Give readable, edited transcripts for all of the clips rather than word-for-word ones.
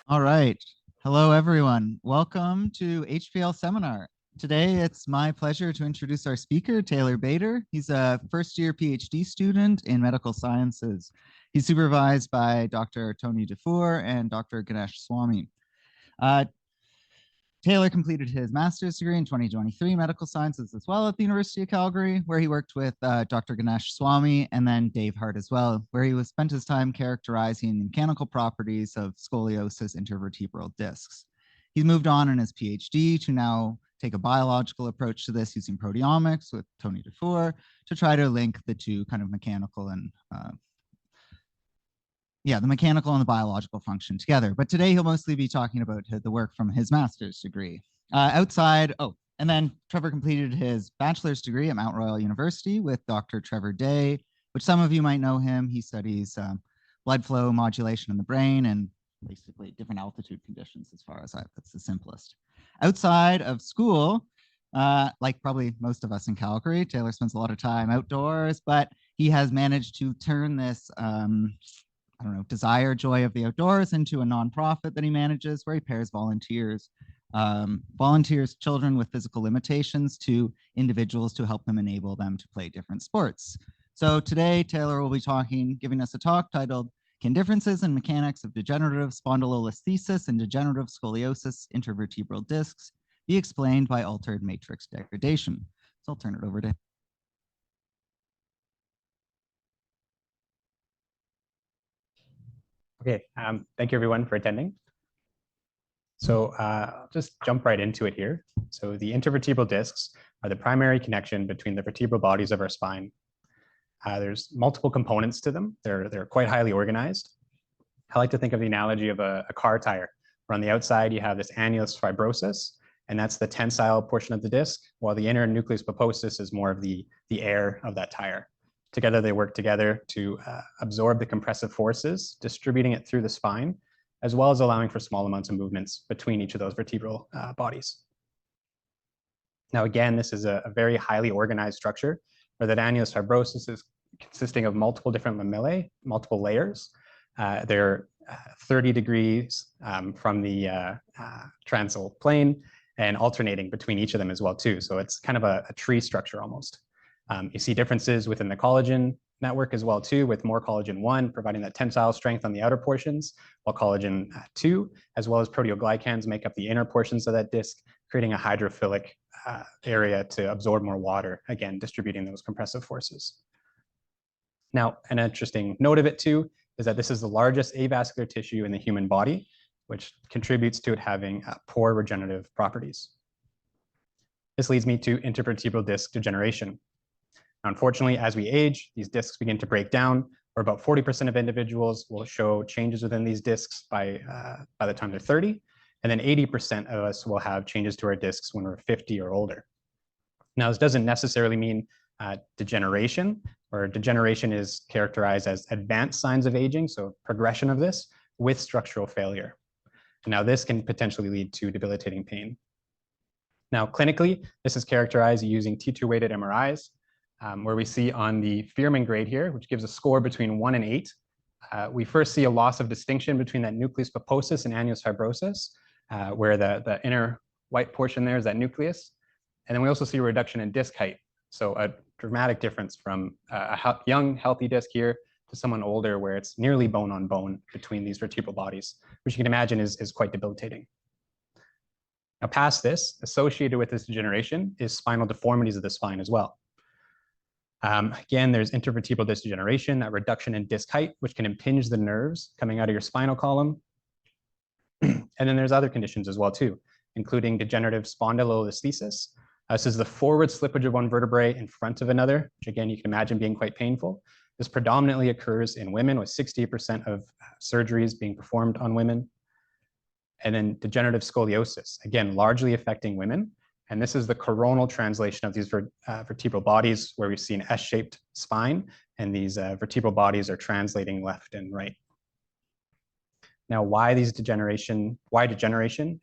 All right. Hello, everyone. Welcome to HPL Seminar. Today, it's my pleasure to introduce our speaker, Taylor Bader. He's a first-year PhD student in medical sciences. He's supervised by Dr. Tony Dufour and Dr. Ganesh Swamy. Taylor completed his master's degree in 2023 medical sciences as well at the University of Calgary, where he worked with Dr. Ganesh Swamy and then Dave Hart as well, where he spent his time characterizing the mechanical properties of scoliosis intervertebral discs. He's moved on in his PhD to now take a biological approach to this using proteomics with Tony Dufour to try to link the two kind of mechanical and the mechanical and the biological function together. But today he'll mostly be talking about the work from his master's degree. And then Trevor completed his bachelor's degree at Mount Royal University with Dr. Trevor Day, which some of you might know him. He studies blood flow modulation in the brain and basically different altitude conditions as far as that's the simplest. Outside of school, like probably most of us in Calgary, Taylor spends a lot of time outdoors, but he has managed to turn this desire, joy of the outdoors into a nonprofit that he manages where he pairs volunteers, children with physical limitations to individuals to help them enable them to play different sports. So today, Taylor will be giving us a talk titled, Can Differences in Mechanics of Degenerative Spondylolisthesis and Degenerative Scoliosis Intervertebral Discs be Explained by Altered Matrix Degradation? So I'll turn it over to him. Okay, thank you everyone for attending. So I'll just jump right into it here. So the intervertebral discs are the primary connection between the vertebral bodies of our spine. There's multiple components to them. They're quite highly organized. I like to think of the analogy of a car tire, where on the outside you have this annulus fibrosus, and that's the tensile portion of the disc, while the inner nucleus pulposus is more of the air of that tire. Together, they work together to absorb the compressive forces, distributing it through the spine, as well as allowing for small amounts of movements between each of those vertebral bodies. Now, again, this is a very highly organized structure where the annulus fibrosus is consisting of multiple different lamellae, multiple layers. They're 30 degrees from the transal plane and alternating between each of them as well, too. So it's kind of a tree structure almost. You see differences within the collagen network as well too, with more collagen 1 providing that tensile strength on the outer portions, while collagen 2 as well as proteoglycans make up the inner portions of that disc, creating a hydrophilic area to absorb more water, again distributing those compressive forces. Now, an interesting note of it too is that this is the largest avascular tissue in the human body, which contributes to it having poor regenerative properties. This leads me to intervertebral disc degeneration. Unfortunately, as we age, these discs begin to break down, or about 40% of individuals will show changes within these discs by the time they're 30, and then 80% of us will have changes to our discs when we're 50 or older. Now, this doesn't necessarily mean degeneration, or degeneration is characterized as advanced signs of aging, so progression of this with structural failure. Now, this can potentially lead to debilitating pain. Now, clinically, this is characterized using T2-weighted MRIs, where we see on the Fearman grade here, which gives a score between 1 and 8. We first see a loss of distinction between that nucleus pulposus and annulus fibrosus, where the inner white portion there is that nucleus. And then we also see a reduction in disc height. So a dramatic difference from a young, healthy disc here to someone older, where it's nearly bone on bone between these vertebral bodies, which you can imagine is quite debilitating. Now, past this, associated with this degeneration is spinal deformities of the spine as well. Again, there's intervertebral disc degeneration, that reduction in disc height, which can impinge the nerves coming out of your spinal column. And then there's other conditions as well too, including degenerative spondylolisthesis. This is the forward slippage of one vertebrae in front of another, which again, you can imagine being quite painful. This predominantly occurs in women, with 60% of surgeries being performed on women. And then degenerative scoliosis, again, largely affecting women. And this is the coronal translation of these vertebral bodies, where we see an S-shaped spine, and these vertebral bodies are translating left and right. Now, why degeneration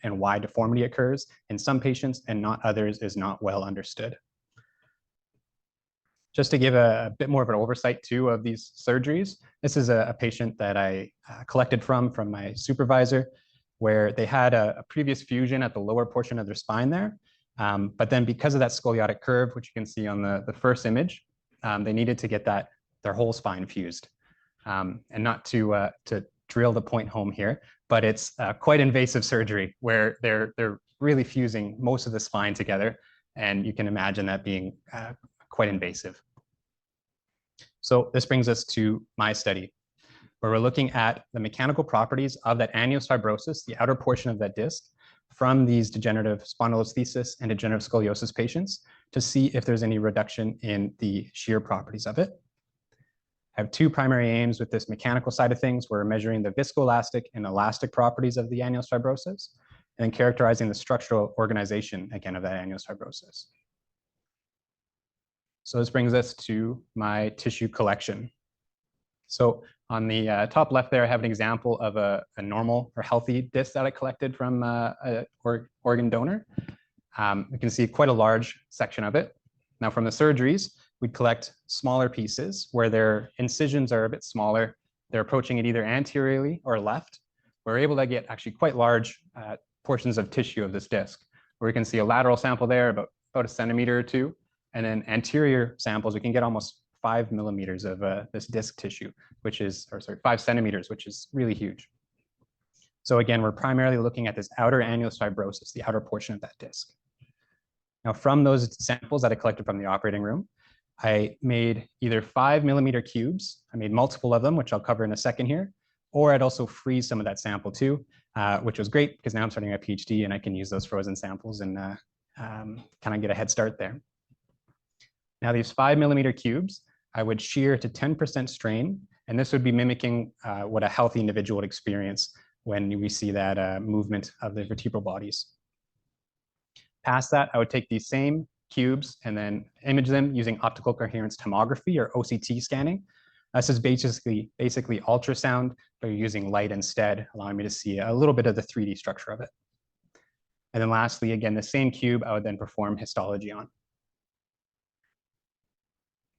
and why deformity occurs in some patients and not others is not well understood. Just to give a bit more of an oversight too of these surgeries, this is a patient that I collected from my supervisor. where they had a previous fusion at the lower portion of their spine there. But then because of that scoliotic curve, which you can see on the first image, they needed to get their whole spine fused. And not to drill the point home here, but it's quite invasive surgery where they're really fusing most of the spine together. And you can imagine that being quite invasive. So this brings us to my study, where we're looking at the mechanical properties of that annulus fibrosus, the outer portion of that disc, from these degenerative spondylolisthesis and degenerative scoliosis patients to see if there's any reduction in the shear properties of it. I have two primary aims with this mechanical side of things. We're measuring the viscoelastic and elastic properties of the annulus fibrosus, and then characterizing the structural organization, again, of that annulus fibrosis. So this brings us to my tissue collection. So on the top left there, I have an example of a normal or healthy disc that I collected from an organ donor. You can see quite a large section of it. Now from the surgeries, we collect smaller pieces where their incisions are a bit smaller. They're approaching it either anteriorly or left. We're able to get actually quite large portions of tissue of this disc, where we can see a lateral sample there about a centimeter or two. And then anterior samples, we can get almost 5 millimeters of this disc tissue, which is, 5 centimeters, which is really huge. So again, we're primarily looking at this outer annulus fibrosus, the outer portion of that disc. Now from those samples that I collected from the operating room, I made either 5 millimeter cubes. I made multiple of them, which I'll cover in a second here, or I'd also freeze some of that sample too, which was great because now I'm starting a PhD and I can use those frozen samples and kind of get a head start there. Now these 5 millimeter cubes, I would shear to 10% strain, and this would be mimicking what a healthy individual would experience when we see that movement of the vertebral bodies. Past that, I would take these same cubes and then image them using optical coherence tomography or OCT scanning. This is basically ultrasound, but you're using light instead, allowing me to see a little bit of the 3D structure of it. And then lastly, again, the same cube, I would then perform histology on.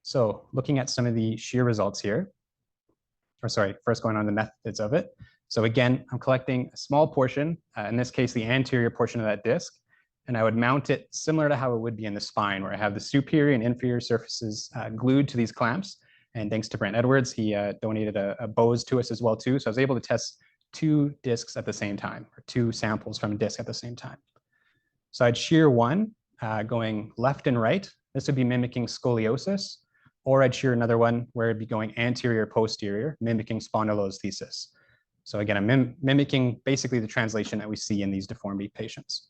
So looking at some of the shear results here, first going on the methods of it. So again, I'm collecting a small portion, in this case, the anterior portion of that disc, and I would mount it similar to how it would be in the spine, where I have the superior and inferior surfaces glued to these clamps. And thanks to Brent Edwards, he donated a Bose to us as well too. So I was able to test 2 discs at the same time, or 2 samples from a disc at the same time. So I'd shear one going left and right. This would be mimicking scoliosis, or I'd shear another one where it'd be going anterior, posterior, mimicking spondylolisthesis. So again, I'm mimicking basically the translation that we see in these deformity patients.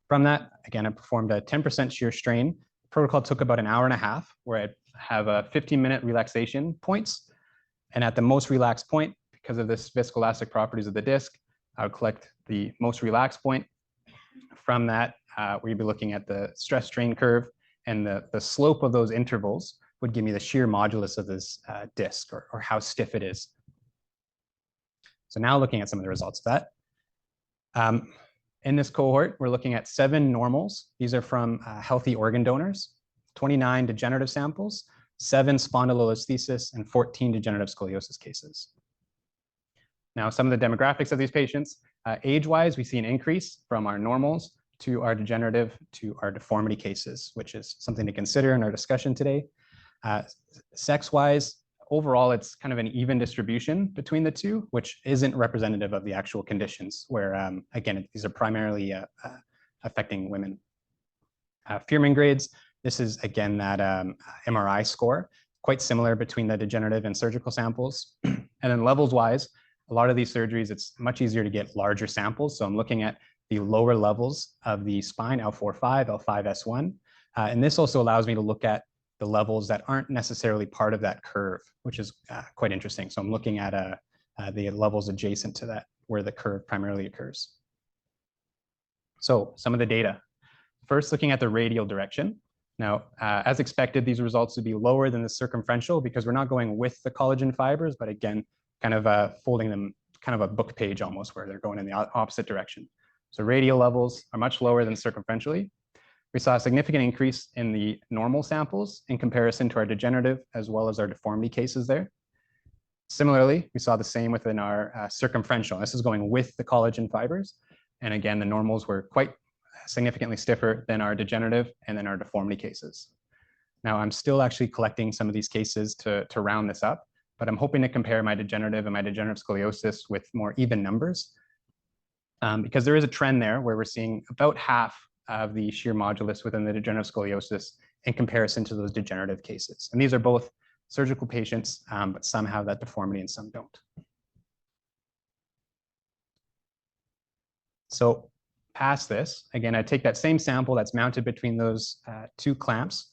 From that, again, I performed a 10% shear strain. The protocol took about an hour and a half, where I'd have a 15-minute relaxation points. And at the most relaxed point, because of this viscoelastic properties of the disc, I would collect the most relaxed point. From that, we'd be looking at the stress strain curve, and the slope of those intervals would give me the shear modulus of this disc, or how stiff it is. So now looking at some of the results of that. In this cohort, we're looking at 7 normals. These are from healthy organ donors, 29 degenerative samples, 7 spondylolisthesis, and 14 degenerative scoliosis cases. Now, some of the demographics of these patients, age-wise, we see an increase from our normals to our degenerative to our deformity cases, which is something to consider in our discussion today. Sex-wise, overall, it's kind of an even distribution between the two, which isn't representative of the actual conditions, where, again, these are primarily affecting women. Fearman grades, this is, again, that MRI score, quite similar between the degenerative and surgical samples. And then levels-wise, a lot of these surgeries, it's much easier to get larger samples. So I'm looking at the lower levels of the spine, L4-5, L5-S1. And this also allows me to look at the levels that aren't necessarily part of that curve, which is quite interesting. So I'm looking at the levels adjacent to that, where the curve primarily occurs. So some of the data. First, looking at the radial direction. Now, as expected, these results would be lower than the circumferential because we're not going with the collagen fibers, but again, kind of folding them, kind of a book page almost, where they're going in the opposite direction. So radial levels are much lower than circumferentially. We saw a significant increase in the normal samples in comparison to our degenerative as well as our deformity cases there. Similarly, we saw the same within our circumferential. This is going with the collagen fibers. And again, the normals were quite significantly stiffer than our degenerative and then our deformity cases. Now, I'm still actually collecting some of these cases to round this up, but I'm hoping to compare my degenerative and my degenerative scoliosis with more even numbers, because there is a trend there where we're seeing about half of the shear modulus within the degenerative scoliosis in comparison to those degenerative cases. And these are both surgical patients, but some have that deformity and some don't. So past this, again, I take that same sample that's mounted between those two clamps,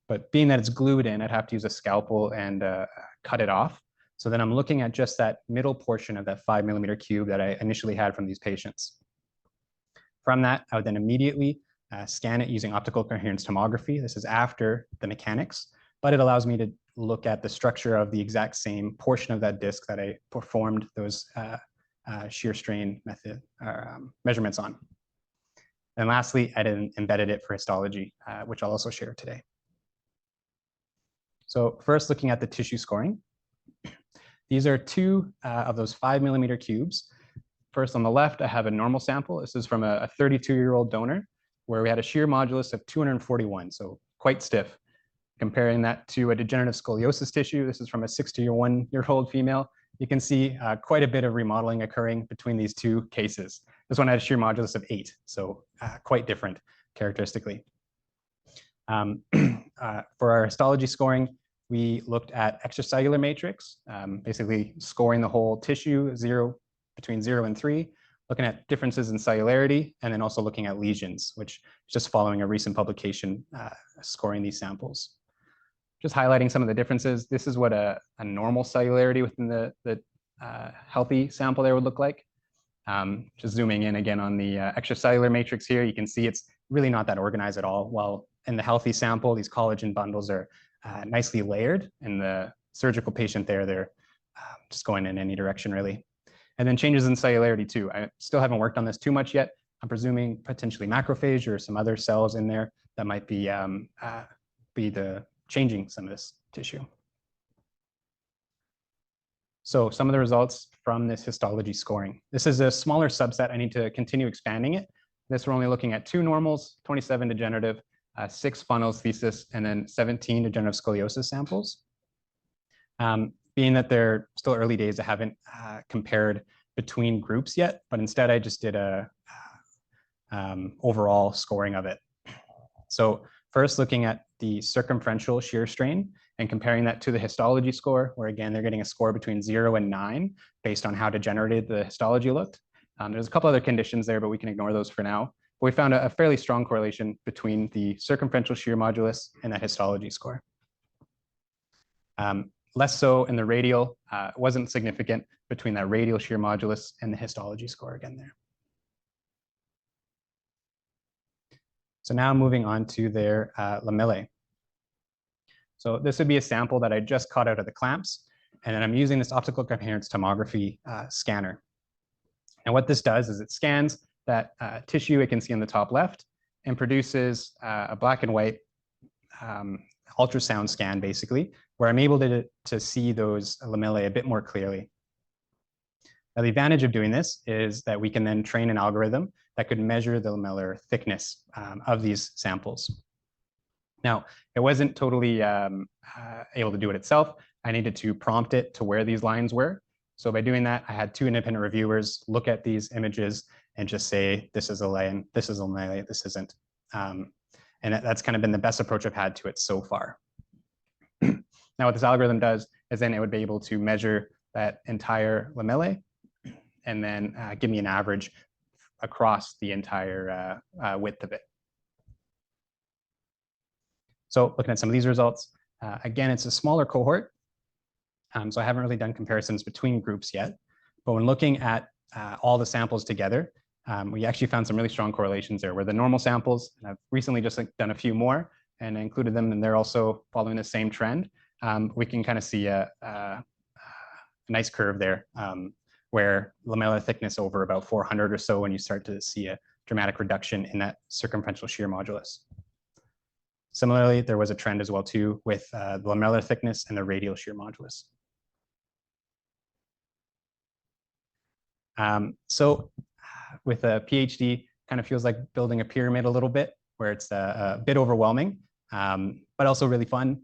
but being that it's glued in, I'd have to use a scalpel and cut it off. So then I'm looking at just that middle portion of that 5 millimeter cube that I initially had from these patients. From that, I would then immediately scan it using optical coherence tomography. This is after the mechanics, but it allows me to look at the structure of the exact same portion of that disc that I performed those shear strain method measurements on. And lastly, I then embedded it for histology, which I'll also share today. So first, looking at the tissue scoring. These are two of those 5 millimeter cubes. First, on the left, I have a normal sample. This is from a 32-year-old donor where we had a shear modulus of 241, so quite stiff. Comparing that to a degenerative scoliosis tissue, this is from a 61-year-old female. You can see quite a bit of remodeling occurring between these two cases. This one had a shear modulus of 8, so quite different characteristically. For our histology scoring, we looked at extracellular matrix, basically scoring the whole tissue between 0 and 3, looking at differences in cellularity, and then also looking at lesions, which is just following a recent publication scoring these samples. Just highlighting some of the differences. This is what a normal cellularity within the healthy sample there would look like. Just zooming in again on the extracellular matrix here, you can see it's really not that organized at all. While in the healthy sample, these collagen bundles are nicely layered. In the surgical patient there, they're just going in any direction really. And then changes in cellularity too. I still haven't worked on this too much yet. I'm presuming potentially macrophage or some other cells in there that might be changing some of this tissue. So some of the results from this histology scoring. This is a smaller subset. I need to continue expanding it. This we're only looking at 2 normals, 27 degenerative, 6 spondylolisthesis, and then 17 degenerative scoliosis samples. Being that they're still early days, I haven't compared between groups yet, but instead I just did a overall scoring of it. So first looking at the circumferential shear strain and comparing that to the histology score, where again, they're getting a score between 0 and 9 based on how degenerated the histology looked. There's a couple other conditions there, but we can ignore those for now. But we found a fairly strong correlation between the circumferential shear modulus and that histology score. Less so in the radial, wasn't significant between that radial shear modulus and the histology score again there. So now moving on to their lamellae. So this would be a sample that I just caught out of the clamps, and then I'm using this optical coherence tomography scanner. And what this does is it scans that tissue it can see on the top left and produces a black and white ultrasound scan, basically, where I'm able to see those lamellae a bit more clearly. Now, the advantage of doing this is that we can then train an algorithm that could measure the lamellar thickness of these samples. Now, it wasn't totally able to do it itself. I needed to prompt it to where these lines were. So by doing that, I had 2 independent reviewers look at these images and just say, this is a line, this is a lamellae, this isn't. And that's kind of been the best approach I've had to it so far. Now, what this algorithm does is then it would be able to measure that entire lamellae and then give me an average across the entire width of it. So looking at some of these results, again, it's a smaller cohort. So I haven't really done comparisons between groups yet. But when looking at all the samples together, we actually found some really strong correlations there where the normal samples, and I've recently just done a few more and included them, and they're also following the same trend. We can kind of see a nice curve there where lamellar thickness over about 400 or so when you start to see a dramatic reduction in that circumferential shear modulus. Similarly, there was a trend as well too with the lamellar thickness and the radial shear modulus. So with a PhD, kind of feels like building a pyramid a little bit, where it's a bit overwhelming, but also really fun.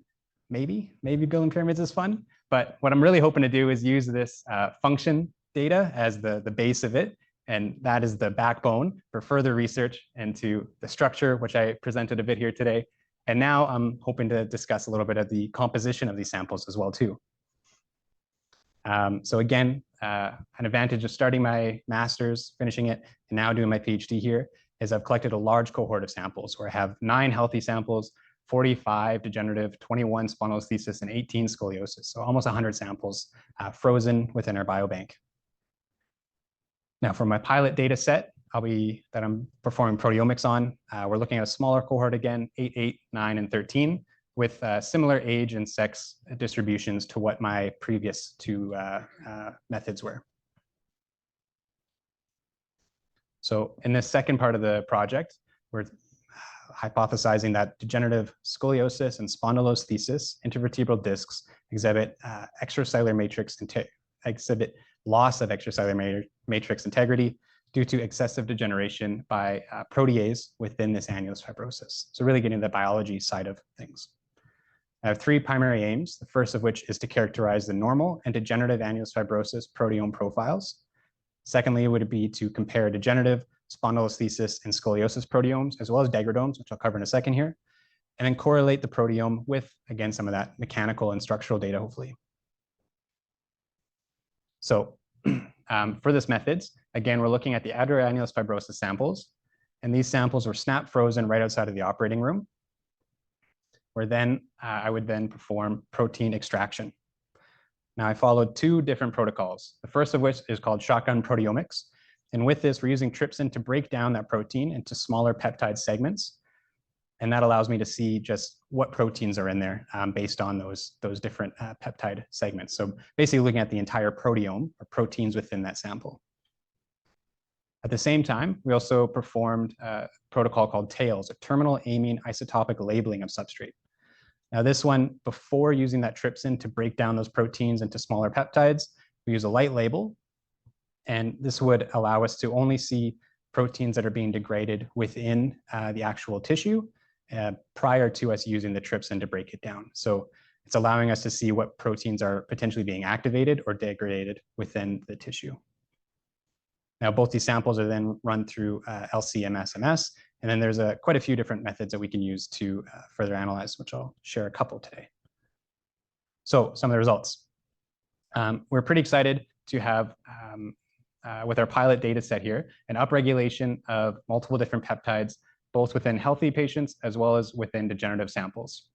Maybe building pyramids is fun. But what I'm really hoping to do is use this function data as the base of it. And that is the backbone for further research into the structure, which I presented a bit here today. And now I'm hoping to discuss a little bit of the composition of these samples as well, too. So again, an advantage of starting my master's, finishing it, and now doing my PhD here is I've collected a large cohort of samples where I have 9 healthy samples, 45 degenerative, 21 spondylolisthesis, and 18 scoliosis. So almost 100 samples frozen within our biobank. Now for my pilot data set, that I'm performing proteomics on, we're looking at a smaller cohort again, 8, 8, 9, and 13, with similar age and sex distributions to what my previous 2 methods were. So in this second part of the project, we're hypothesizing that degenerative scoliosis and spondylolisthesis intervertebral discs exhibit extracellular matrix exhibit loss of extracellular matrix integrity due to excessive degeneration by protease within this annulus fibrosus. So really getting the biology side of things. I have 3 primary aims, the first of which is to characterize the normal and degenerative annulus fibrosis proteome profiles. Secondly, would be to compare degenerative spondylolisthesis and scoliosis proteomes, as well as degradomes, which I'll cover in a second here, and then correlate the proteome with, again, some of that mechanical and structural data, hopefully. So for this methods, again, we're looking at the annulus fibrosis samples, and these samples were snap frozen right outside of the operating room, where then I would then perform protein extraction. Now I followed 2 different protocols, the first of which is called shotgun proteomics. And with this, we're using trypsin to break down that protein into smaller peptide segments. And that allows me to see just what proteins are in there based on those different peptide segments. So basically looking at the entire proteome or proteins within that sample. At the same time, we also performed a protocol called TAILS, a terminal amine isotopic labeling of substrate. Now this one, before using that trypsin to break down those proteins into smaller peptides, we use a light label. And this would allow us to only see proteins that are being degraded within the actual tissue prior to us using the trypsin to break it down. So it's allowing us to see what proteins are potentially being activated or degraded within the tissue. Now, both these samples are then run through LC-MS/MS, and then there's quite a few different methods that we can use to further analyze, which I'll share a couple today. So some of the results. We're pretty excited to have, with our pilot data set here, an upregulation of multiple different peptides, both within healthy patients as well as within degenerative samples.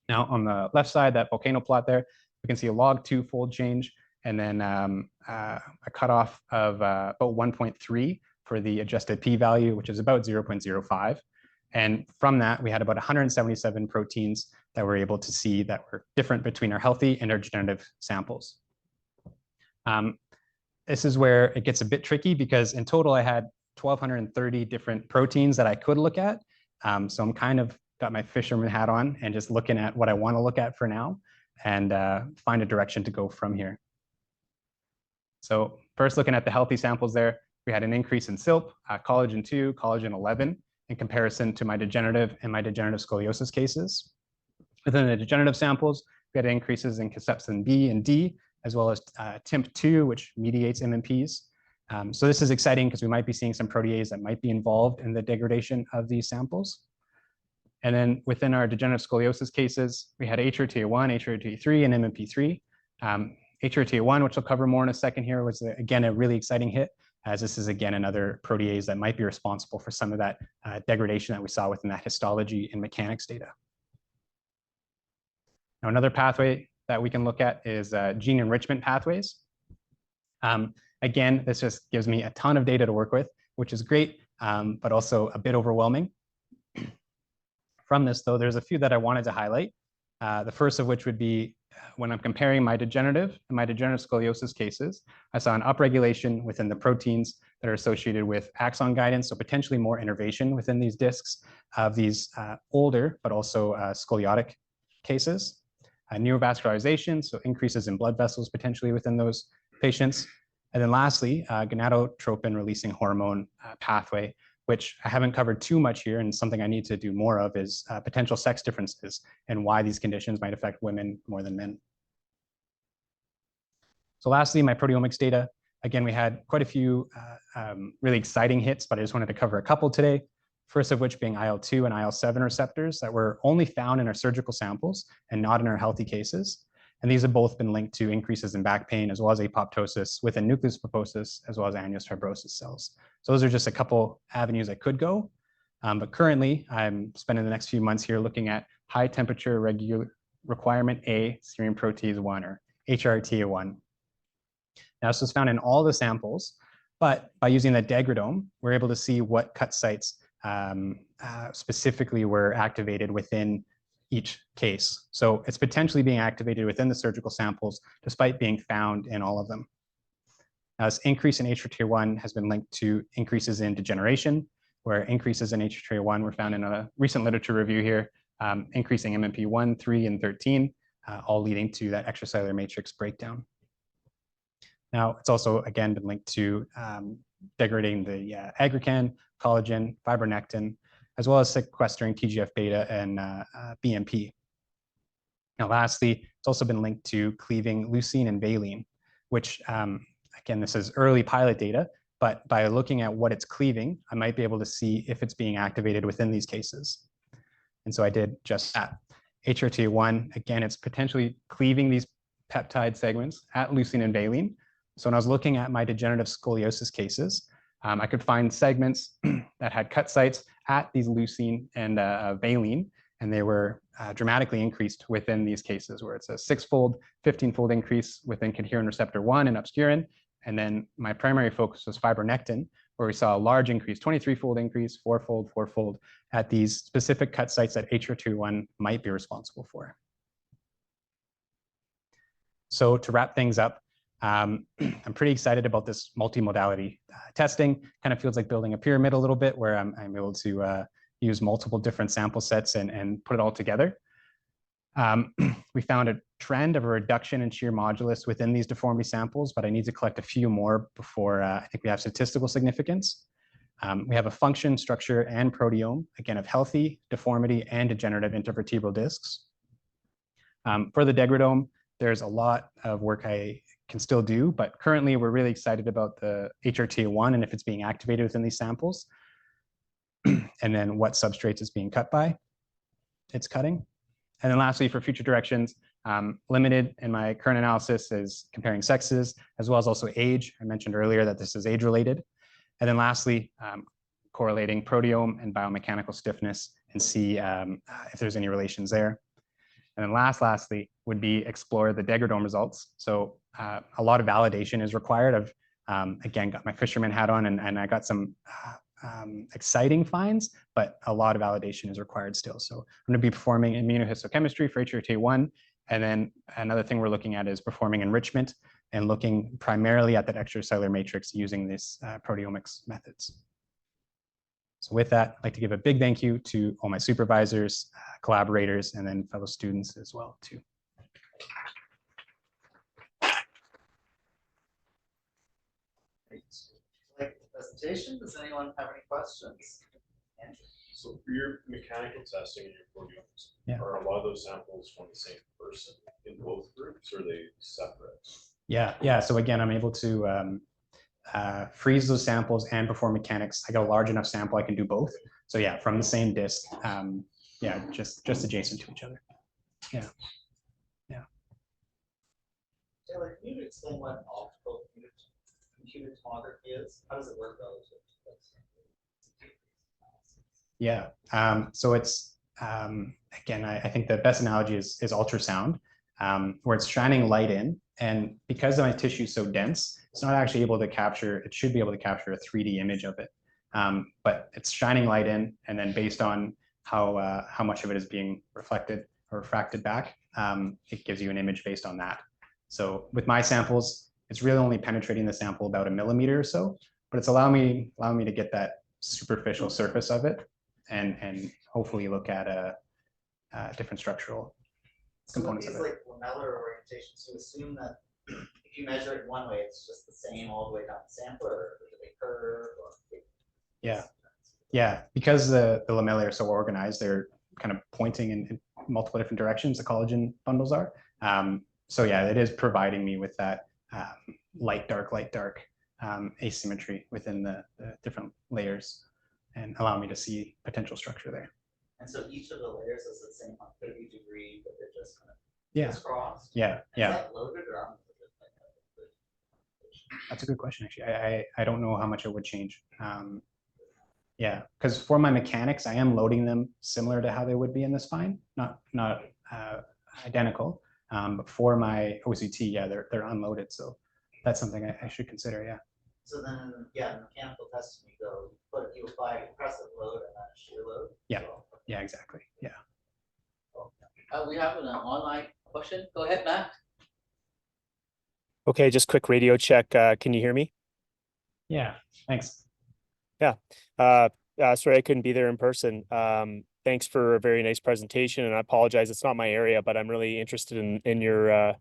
Now, on the left side, that volcano plot there, we can see a log 2 fold change, and then a cutoff of about 1.3 for the adjusted p-value, which is about 0.05. And from that, we had about 177 proteins that we're able to see that were different between our healthy and our degenerative samples. This is where it gets a bit tricky because in total, I had 1,230 different proteins that I could look at. So I'm kind of got my fisherman hat on and just looking at what I want to look at for now and find a direction to go from here. So first looking at the healthy samples there, we had an increase in SILP, collagen 2, collagen 11 in comparison to my degenerative and my degenerative scoliosis cases. Within the degenerative samples, we had increases in cathepsin B and D, as well as TIMP2, which mediates MMPs. So this is exciting because we might be seeing some protease that might be involved in the degradation of these samples. And then within our degenerative scoliosis cases, we had HRTA1, HRTA3, and MMP3. HRTA1, which I'll cover more in a second here, was again a really exciting hit, as this is again another protease that might be responsible for some of that degradation that we saw within that histology and mechanics data. Now, another pathway that we can look at is gene enrichment pathways. Again, this just gives me a ton of data to work with, which is great, but also a bit overwhelming. From this, though, there's a few that I wanted to highlight. The first of which would be when I'm comparing my degenerative and my degenerative scoliosis cases, I saw an upregulation within the proteins that are associated with axon guidance, so potentially more innervation within these discs of these older, but also scoliotic cases. Neurovascularization, so increases in blood vessels potentially within those patients. And then lastly, gonadotropin releasing hormone pathway, which I haven't covered too much here, and something I need to do more of is potential sex differences and why these conditions might affect women more than men. So lastly, my proteomics data. Again, we had quite a few really exciting hits, but I just wanted to cover a couple today. First of which being IL-2 and IL-7 receptors that were only found in our surgical samples and not in our healthy cases. And these have both been linked to increases in back pain as well as apoptosis within nucleus pulposus as well as annulus fibrosus cells. So those are just a couple avenues I could go. But currently, I'm spending the next few months here looking at high temperature requirement A serine protease 1 or HRT1. Now, this was found in all the samples, but by using the degradome, we're able to see what cut sites specifically were activated within each case. So it's potentially being activated within the surgical samples, despite being found in all of them. Now, this increase in HRT1 has been linked to increases in degeneration, where increases in HRT1 were found in a recent literature review here, increasing MMP1, 3, and 13, all leading to that extracellular matrix breakdown. Now, it's also, again, been linked to degrading the aggrecan, collagen, fibronectin, as well as sequestering TGF-beta and BMP. Now, lastly, it's also been linked to cleaving leucine and valine, which, again, this is early pilot data, but by looking at what it's cleaving, I might be able to see if it's being activated within these cases. And so I did just that. HRT1, again, it's potentially cleaving these peptide segments at leucine and valine. So when I was looking at my degenerative scoliosis cases, I could find segments that had cut sites at these leucine and valine, and they were dramatically increased within these cases, where it's a 6-fold, 15-fold increase within cadherin receptor 1 and obscurin. And then my primary focus was fibronectin, where we saw a large increase, 23-fold increase, 4-fold, 4-fold, at these specific cut sites that HRT1 might be responsible for. So to wrap things up, I'm pretty excited about this multimodality testing. Kind of feels like building a pyramid a little bit, where I'm able to use multiple different sample sets and put it all together. We found a trend of a reduction in shear modulus within these deformity samples, but I need to collect a few more before I think we have statistical significance. We have a function, structure, and proteome, again, of healthy, deformity, and degenerative intervertebral discs. For the degradome, there's a lot of work I can still do, but currently we're really excited about the HRT1 and if it's being activated within these samples, and then what substrates it's being cut by, it's cutting. And then lastly, for future directions, limited in my current analysis is comparing sexes, as well as also age. I mentioned earlier that this is age-related. And then lastly, correlating proteome and biomechanical stiffness and see if there's any relations there. And then lastly would be explore the degradome results. So a lot of validation is required. I've, again, got my fisherman hat on and I got some exciting finds, but a lot of validation is required still. So I'm going to be performing immunohistochemistry for HRT1. And then another thing we're looking at is performing enrichment and looking primarily at that extracellular matrix using these proteomics methods. So with that, I'd like to give a big thank you to all my supervisors, collaborators, and then fellow students as well too. Like the presentation, does anyone have any questions? Andrew? So for your mechanical testing and your proteomics, are a lot of those samples from the same person in both groups, or are they separate? Yeah. So again, I'm able to freeze those samples and perform mechanics. I got a large enough sample, I can do both. So yeah, from the same disk, just adjacent to each other. Yeah. Taylor, can you explain what optical computed tomography is? How does it work relative to this? Yeah. So it's again, I think the best analogy is ultrasound, where it's shining light in, and because my tissue is so dense, it's not actually able to capture. It should be able to capture a 3D image of it, but it's shining light in, and then based on how much of it is being reflected or refracted back, it gives you an image based on that. So with my samples, it's really only penetrating the sample about 1 millimeter or so, but it's allowing me to get that superficial surface of it, and hopefully look at a different structural components of it. Like lamellar orientation, so assume that if you measure it one way, it's just the same all the way down the sampler, or is it a curve? Or Yeah. Yeah, because the lamellae are so organized, they're kind of pointing in multiple different directions, the collagen bundles are. So yeah, it is providing me with that light, dark, asymmetry within the different layers and allow me to see potential structure there. And so each of the layers is the same on 30 degree, but they're just kind of crisscrossed. Yeah. Is that loaded or unloaded? That's a good question, actually. I don't know how much it would change. Yeah, because for my mechanics, I am loading them similar to how they would be in the spine, not identical. But for my OCT, yeah, they're unloaded. So that's something I should consider. Yeah. So then, yeah, mechanical testing, you apply a compressive load and then a shear load. Yeah. Yeah, exactly. Yeah. We have an online question. Go ahead, Matt. Okay, just quick radio check. Can you hear me? Yeah, thanks. Yeah. Sorry, I couldn't be there in person. Thanks for a very nice presentation, and I apologize. It's not my area, but I'm really interested in your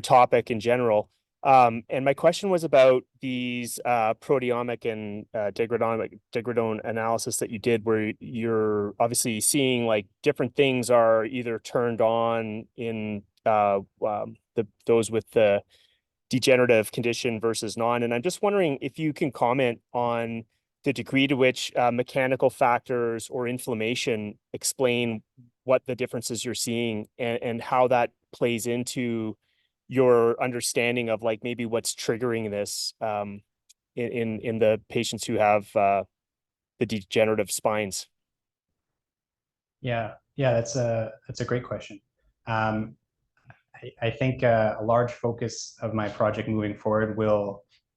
topic in general. And my question was about these proteomic and degradone analysis that you did, where you're obviously seeing like different things are either turned on in those with the degenerative condition versus non. And I'm just wondering if you can comment on the degree to which mechanical factors or inflammation explain what the differences you're seeing, and how that plays into your understanding of like maybe what's triggering this in the patients who have the degenerative spines. Yeah, that's a great question. I think a large focus of my project moving forward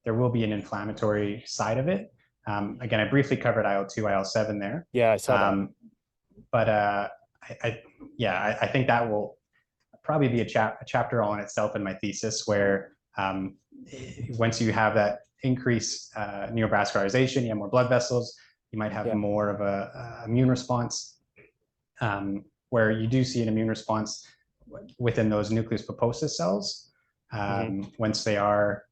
there will be an inflammatory side of it. Again, I briefly covered IL-2, IL-7 there. Yeah, I saw that. But I think that will probably be a chapter all in itself in my thesis, where once you have that increased neovascularization, you have more blood vessels, you might have more of a immune response, where you do see an immune response within those nucleus pulposus cells once they are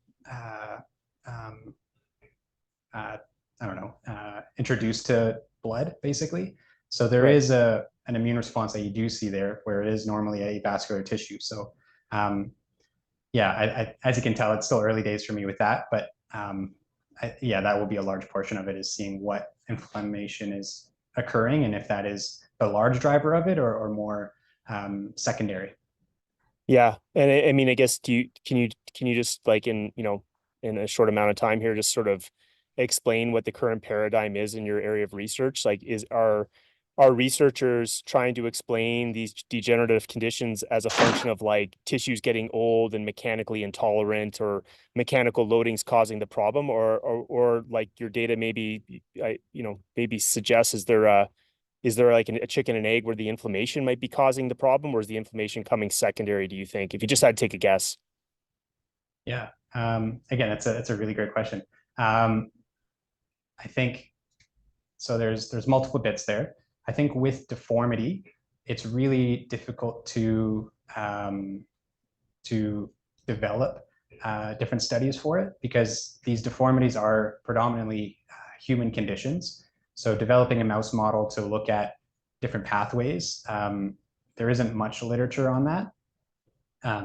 introduced to blood, basically. So there is an immune response that you do see there, where it is normally a vascular tissue. So as you can tell, it's still early days for me with that, but that will be a large portion of it, is seeing what inflammation is occurring, and if that is the large driver of it or more secondary. Yeah, and I mean, I guess can you just like in a short amount of time here, just sort of explain what the current paradigm is in your area of research? Like, are researchers trying to explain these degenerative conditions as a function of like tissues getting old and mechanically intolerant, or mechanical loadings causing the problem, or like your data maybe suggests, is there like a chicken and egg where the inflammation might be causing the problem, or is the inflammation coming secondary, do you think, if you just had to take a guess? Yeah. Again, it's a really great question. I think so. There's multiple bits there. I think with deformity, it's really difficult to develop different studies for it, because these deformities are predominantly human conditions. So developing a mouse model to look at different pathways, there isn't much literature on that,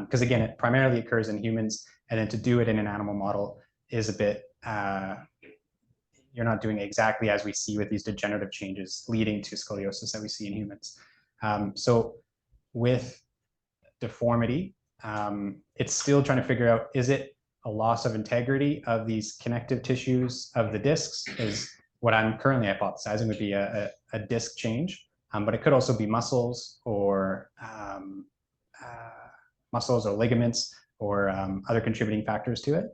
because again, it primarily occurs in humans, and then to do it in an animal model is a bit, you're not doing it exactly as we see with these degenerative changes leading to scoliosis that we see in humans. So with deformity, it's still trying to figure out, is it a loss of integrity of these connective tissues of the discs? Is what I'm currently hypothesizing would be a disc change, but it could also be muscles or ligaments or other contributing factors to it.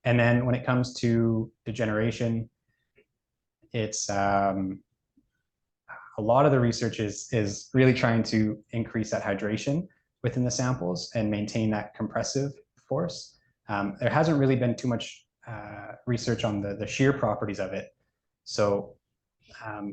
And then when it comes to degeneration, it's a lot of the research is really trying to increase that hydration within the samples and maintain that compressive force. There hasn't really been too much research on the shear properties of it. So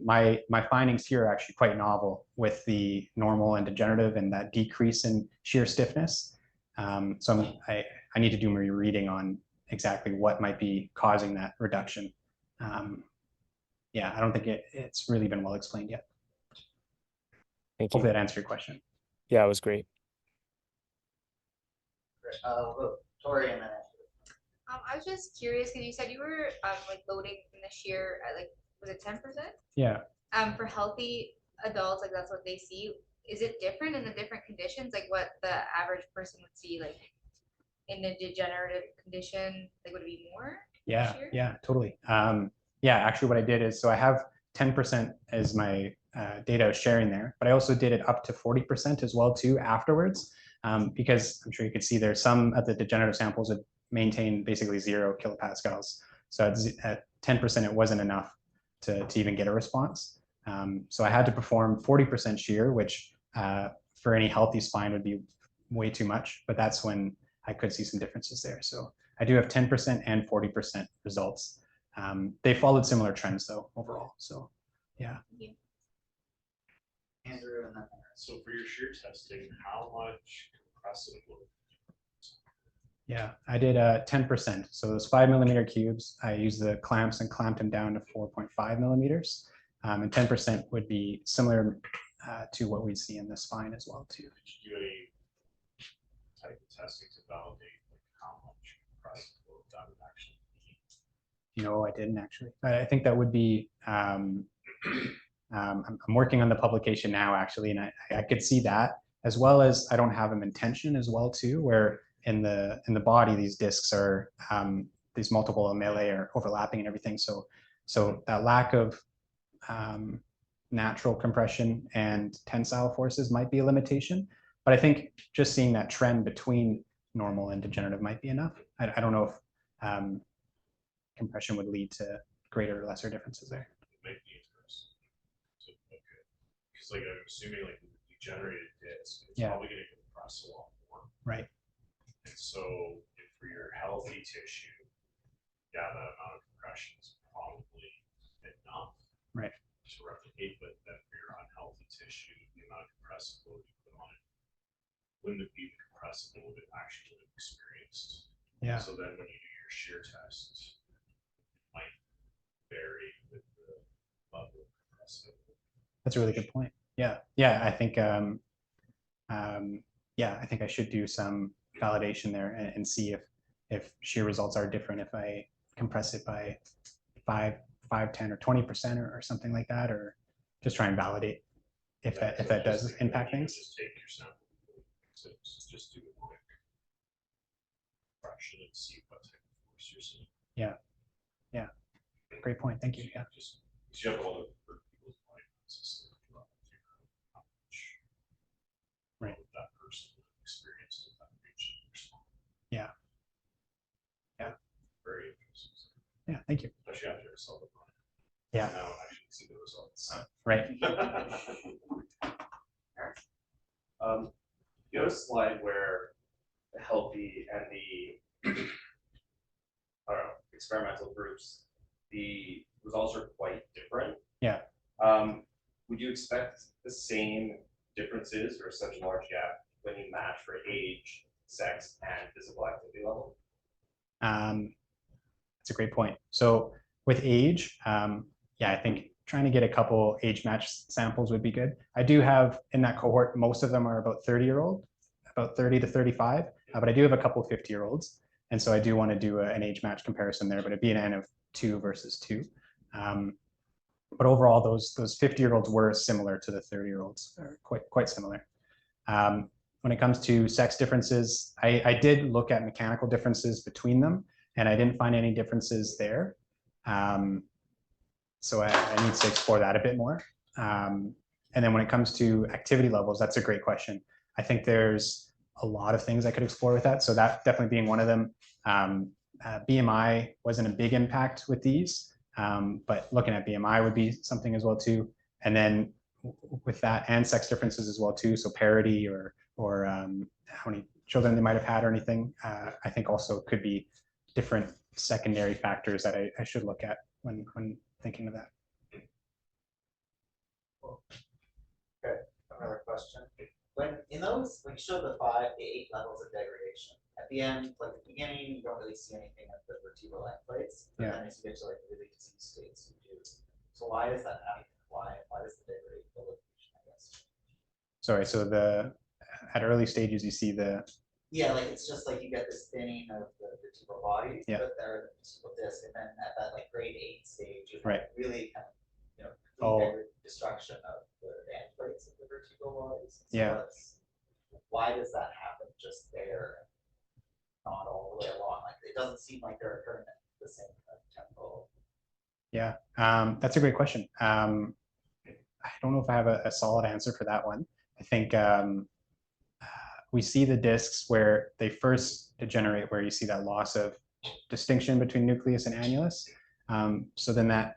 my findings here are actually quite novel with the normal and degenerative and that decrease in shear stiffness. So I need to do more reading on exactly what might be causing that reduction. Yeah, I don't think it's really been well explained yet. Thank you. Hopefully that answered your question. Yeah, it was great. We'll go Tori and then. I was just curious because you said you were like loading in the shear at like, was it 10%? Yeah. For healthy adults, like that's what they see. Is it different in the different conditions? Like what the average person would see, like in a degenerative condition, like would it be more? Yeah, shear? yeah, totally. Yeah, actually what I did is, so I have 10% as my data I was sharing there, but I also did it up to 40% as well too afterwards, because I'm sure you could see there some of the degenerative samples would maintain basically 0 kilopascals. So at 10% it wasn't enough to even get a response. So I had to perform 40% shear, which for any healthy spine would be way too much, but that's when I could see some differences there. So I do have 10% and 40% results. They followed similar trends though overall. So yeah. Andrew and then. So for your shear testing, how much compressive load? Yeah, I did 10%. So those 5mm cubes, I used the clamps and clamped them down to 4.5 millimeters. And 10% would be similar to what we see in the spine as well too. Did you do any type of testing to validate like how much compressive load that would actually be? No, I didn't actually. I think that would be, I'm working on the publication now actually, and I could see that, as well as I don't have them in tension as well too, where in the body these discs are, these multiple lamellae are overlapping and everything. So that lack of natural compression and tensile forces might be a limitation, but I think just seeing that trend between normal and degenerative might be enough. I don't know if compression would lead to greater or lesser differences there. It might be interesting. So, okay. Because like I'm assuming like the degenerated disc, it's probably going to compress a lot more. Right. And so if for your healthy tissue, yeah, that amount of compression is probably enough. Right. To replicate, but then for your unhealthy tissue, the amount of compressive load you put on it wouldn't it be the compressive load it actually would have experienced. Yeah. So then when you do your shear test, it might vary with the level of compressive load. That's a really good point. Yeah. Yeah. I think, yeah, I think I should do some validation there and see if shear results are different if I compress it by 5, 10 or 20% or something like that, or just try and validate if that does impact things. Just take your sample, just do a quick fraction and see what type of force you're seeing. Yeah. Yeah. Great point. Thank you. Yeah. Just because you have all the people's body masses, how much right that person experienced at that region. Yeah. Yeah. Very interesting. Yeah. Thank you. Especially after I saw the plan. Yeah. Now I should see the results. Right. You have a slide where the healthy and the I don't know, experimental groups, the results are quite different. Yeah. Would you expect the same differences or such a large gap when you match for age, sex, and physical activity level? That's a great point. So with age, yeah, I think trying to get a couple age match samples would be good. I do have in that cohort, most of them are about 30-year-old, about 30 to 35, but I do have a couple 50-year-olds. And so I do want to do an age match comparison there, but it'd be an N of 2 versus 2. But overall, those 50-year-olds were similar to the 30-year-olds, quite similar. When it comes to sex differences, I did look at mechanical differences between them, and I didn't find any differences there. So I need to explore that a bit more. And then when it comes to activity levels, that's a great question. I think there's a lot of things I could explore with that. So that definitely being one of them. BMI wasn't a big impact with these, but looking at BMI would be something as well too. And then with that and sex differences as well too. So parity or how many children they might have had or anything, I think also could be different secondary factors that I should look at when thinking of that. Okay, another question. when in those, when you show the 5 to 8 levels of degradation, at the end, like at the beginning, you don't really see anything of the vertebral end plates, but Yeah. then as you get to like really disease states, you do. So why does that happen? Why does the degradation, I guess? Sorry, so at early stages, you see the, Yeah, like it's just like you get this thinning of the vertebral body, Yeah. but there the vertebral disc, and then at that like grade 8 stage, you have Right. really kind of, you know, Oh. complete destruction of the end plates of the vertebral bodies. So Yeah. why does that happen just there, not all the way along? Like it doesn't seem like they're occurring at the same tempo. Yeah, that's a great question. I don't know if I have a solid answer for that one. I think we see the discs where they first degenerate, where you see that loss of distinction between nucleus and annulus. So then I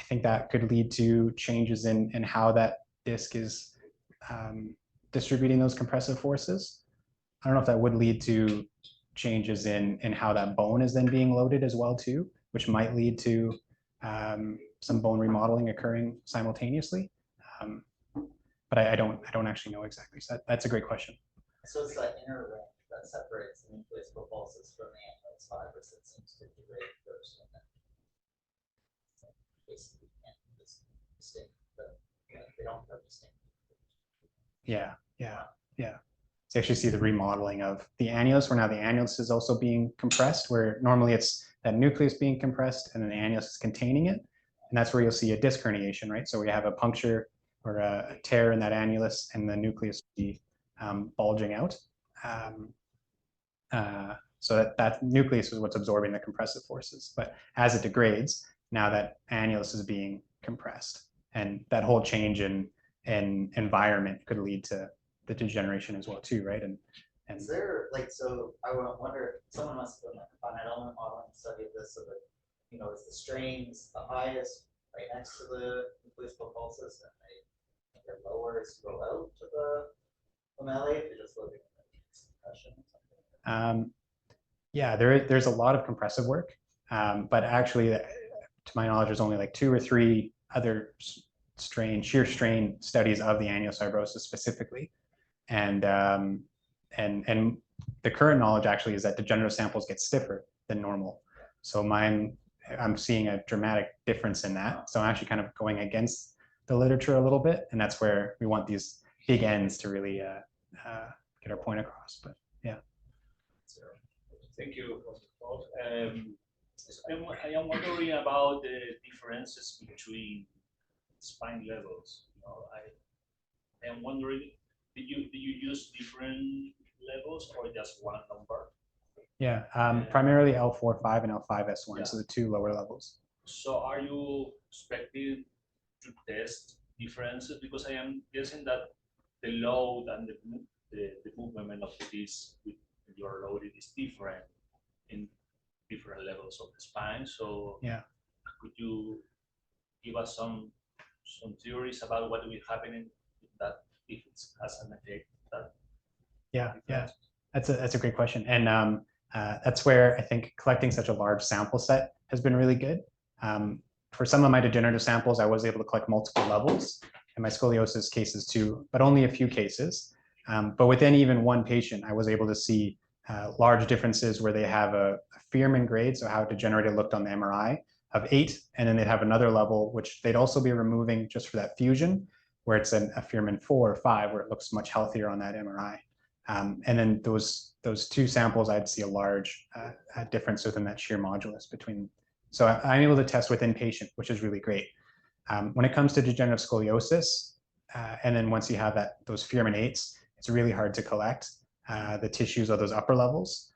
think that could lead to changes in how that disc is distributing those compressive forces. I don't know if that would lead to changes in how that bone is then being loaded as well too, which might lead to some bone remodeling occurring simultaneously. But I don't actually know exactly. So that's a great question. So it's that inner ring that separates the nucleus pulposus from the annulus fibers that seems to degrade first, and then basically can't distinct, but they don't have distinct. Yeah. So you actually see the remodeling of the annulus, where now the annulus is also being compressed, where normally it's that nucleus being compressed and then the annulus is containing it. And that's where you'll see a disc herniation, right? So we have a puncture or a tear in that annulus and the nucleus be bulging out. So that nucleus is what's absorbing the compressive forces. But as it degrades, now that annulus is being compressed. And that whole change in environment could lead to the degeneration as well too, right? And is there like, so I wonder, someone must have done a finite element modeling study of this, so that, you know, is the strains the highest right next to the nucleus pulposus, and they're lower as you go out to the lamellae if you're just looking at compression or something? Yeah, there's a lot of compressive work, but actually, to my knowledge, there's only like 2 or 3 other shear strain studies of the annulus fibrosus specifically, and the current knowledge actually is that degenerative samples get stiffer than normal. So I'm seeing a dramatic difference in that. So I'm actually kind of going against the literature a little bit, and that's where we want these big ends to really get our point across. But yeah. Thank you for the thought. I am wondering about the differences between spine levels. You know, I am wondering, do you use different levels or just one number? Yeah, primarily L4-5 and L5-S1, Yeah. so the 2 lower levels. So are you expecting to test differences? Because I am guessing that the load and the movement of the disc with your loading is different in different levels of the spine. So yeah, could you give us some theories about what will happen in that if it has an effect? Yeah, that's a great question, and that's where I think collecting such a large sample set has been really good. For some of my degenerative samples, I was able to collect multiple levels, and my scoliosis cases too, but only a few cases. But within even one patient, I was able to see large differences where they have a Fearman grade, so how degenerated looked on the MRI, of 8, and then they'd have another level, which they'd also be removing just for that fusion, where it's a Fearman 4 or 5, where it looks much healthier on that MRI. And then those 2 samples, I'd see a large difference within that shear modulus between. So I'm able to test within patient, which is really great. When it comes to degenerative scoliosis, and then once you have those Fearman 8s, it's really hard to collect the tissues of those upper levels.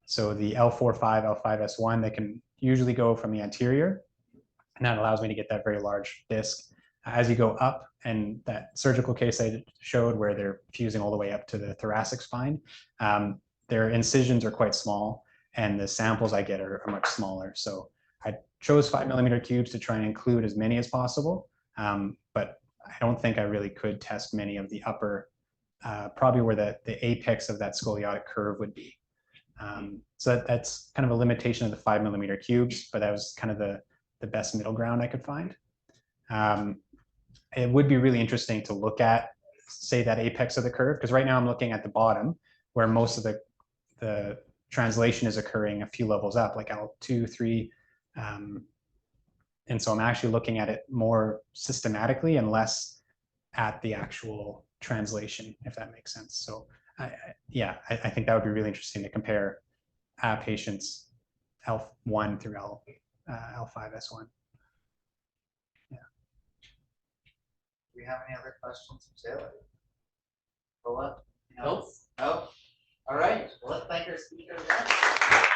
So the L4-5, L5-S1, they can usually go from the anterior, and that allows me to get that very large disc. As you go up, and that surgical case I showed where they're fusing all the way up to the thoracic spine, their incisions are quite small, and the samples I get are much smaller. So I chose 5mm cubes to try and include as many as possible, but I don't think I really could test many of the upper, probably where the apex of that scoliotic curve would be. So that's kind of a limitation of the 5mm cubes, but that was kind of the best middle ground I could find. It would be really interesting to look at say that apex of the curve, because right now I'm looking at the bottom where most of the translation is occurring a few levels up, like L2, 3. And so I'm actually looking at it more systematically and less at the actual translation, if that makes sense. So I think that would be really interesting to compare patients L1 through L5S1. Do we have any other questions for Taylor? For what? Nope. No? All right, well, let's thank our speaker again.